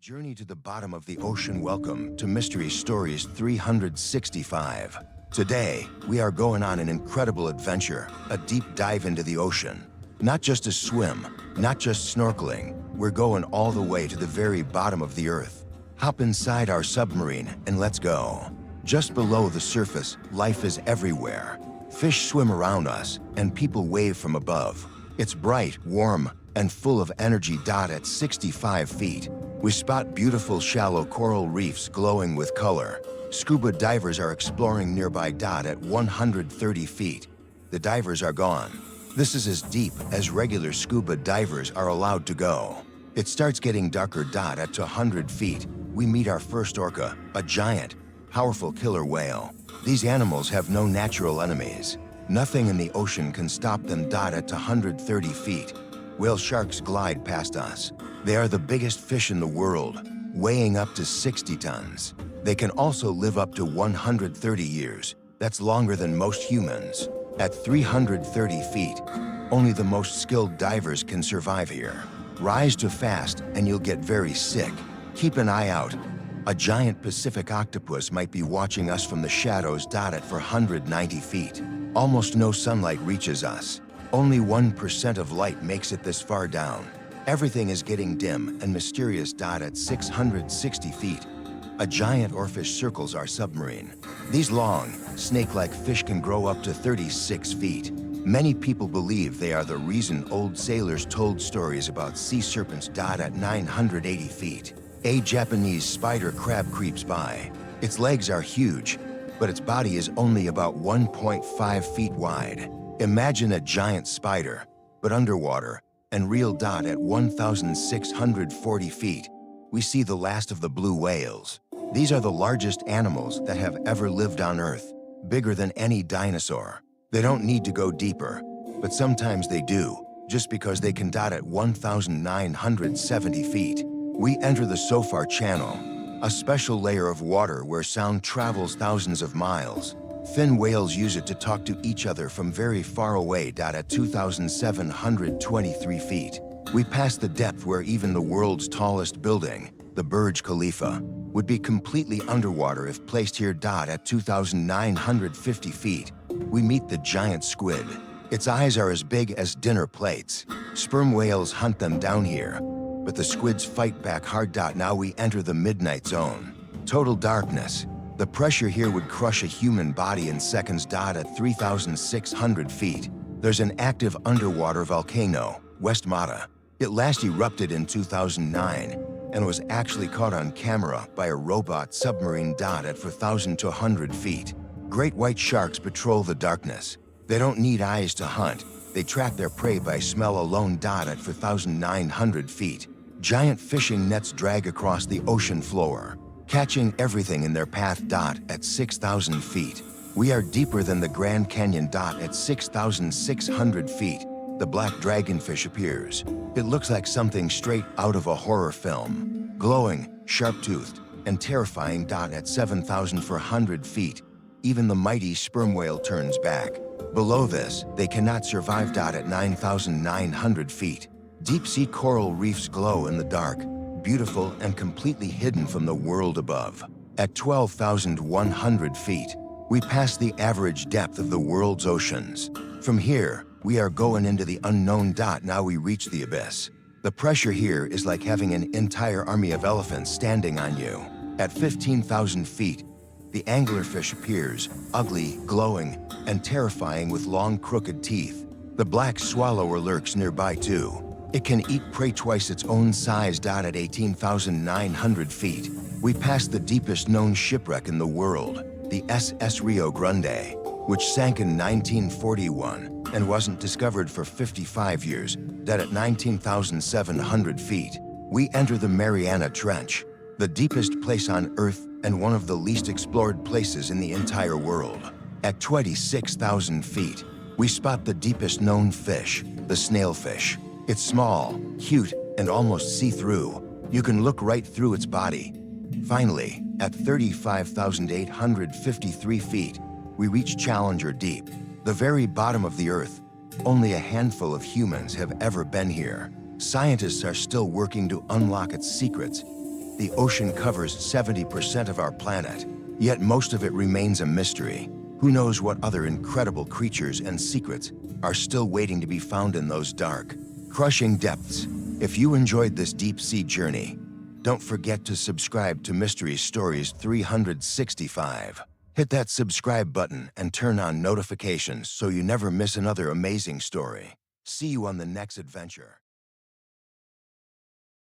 Journey to the bottom of the ocean. Welcome to Mystery Stories 365. Today, we are going on an incredible adventure, a deep dive into the ocean. Not just a swim, not just snorkeling, we're going all the way to the very bottom of the earth. Hop inside our submarine and let's go. Just below the surface, life is everywhere. Fish swim around us and people wave from above. It's bright, warm, and full of energy. At 65 feet, we spot beautiful shallow coral reefs glowing with color. Scuba divers are exploring nearby. At 130 feet, the divers are gone. This is as deep as regular scuba divers are allowed to go. It starts getting darker. At 100 feet, we meet our first orca, a giant, powerful killer whale. These animals have no natural enemies. Nothing in the ocean can stop them. At 130 feet, whale sharks glide past us. They are the biggest fish in the world, weighing up to 60 tons. They can also live up to 130 years. That's longer than most humans. At 330 feet, only the most skilled divers can survive here. Rise too fast and you'll get very sick. Keep an eye out. A giant Pacific octopus might be watching us from the shadows. At 490 feet, almost no sunlight reaches us. Only 1% of light makes it this far down. Everything is getting dim and mysterious. At 660 feet, a giant oarfish circles our submarine. These long, snake-like fish can grow up to 36 feet. Many people believe they are the reason old sailors told stories about sea serpents. At 980 feet, a Japanese spider crab creeps by. Its legs are huge, but its body is only about 1.5 feet wide. Imagine a giant spider, but underwater and real. At 1,640 feet, we see the last of the blue whales. These are the largest animals that have ever lived on Earth, bigger than any dinosaur. They don't need to go deeper, but sometimes they do, just because they can. At 1,970 feet, we enter the Sofar Channel, a special layer of water where sound travels thousands of miles. Fin whales use it to talk to each other from very far away. At 2,723 feet, we pass the depth where even the world's tallest building, the Burj Khalifa, would be completely underwater if placed here. At 2,950 feet, we meet the giant squid. Its eyes are as big as dinner plates. Sperm whales hunt them down here, but the squids fight back hard. Now we enter the midnight zone. Total darkness. The pressure here would crush a human body in seconds. At 3,600 feet, there's an active underwater volcano, West Mata. It last erupted in 2009 and was actually caught on camera by a robot submarine. At 4,200 feet, great white sharks patrol the darkness. They don't need eyes to hunt. They track their prey by smell alone. At 4,900 feet, giant fishing nets drag across the ocean floor, catching everything in their path. At 6,000 feet, we are deeper than the Grand Canyon. At 6,600 feet, the black dragonfish appears. It looks like something straight out of a horror film. Glowing, sharp-toothed, and terrifying. At 7,400 feet, even the mighty sperm whale turns back. Below this, they cannot survive. At 9,900 feet, deep-sea coral reefs glow in the dark, beautiful and completely hidden from the world above. At 12,100 feet, we pass the average depth of the world's oceans. From here, we are going into the unknown. Now we reach the abyss. The pressure here is like having an entire army of elephants standing on you. At 15,000 feet, the anglerfish appears, ugly, glowing, and terrifying with long, crooked teeth. The black swallower lurks nearby too. It can eat prey twice its own size. At 18,900 feet, we pass the deepest known shipwreck in the world, the SS Rio Grande, which sank in 1941 and wasn't discovered for 55 years. At 19,700 feet, we enter the Mariana Trench, the deepest place on Earth and one of the least explored places in the entire world. At 26,000 feet, we spot the deepest known fish, the snailfish. It's small, cute, and almost see-through. You can look right through its body. Finally, at 35,853 feet, we reach Challenger Deep, the very bottom of the Earth. Only a handful of humans have ever been here. Scientists are still working to unlock its secrets, The ocean covers 70% of our planet, yet most of it remains a mystery. Who knows what other incredible creatures and secrets are still waiting to be found in those dark, crushing depths? If you enjoyed this deep-sea journey, don't forget to subscribe to Mystery Stories 365. Hit that subscribe button and turn on notifications so you never miss another amazing story. See you on the next adventure.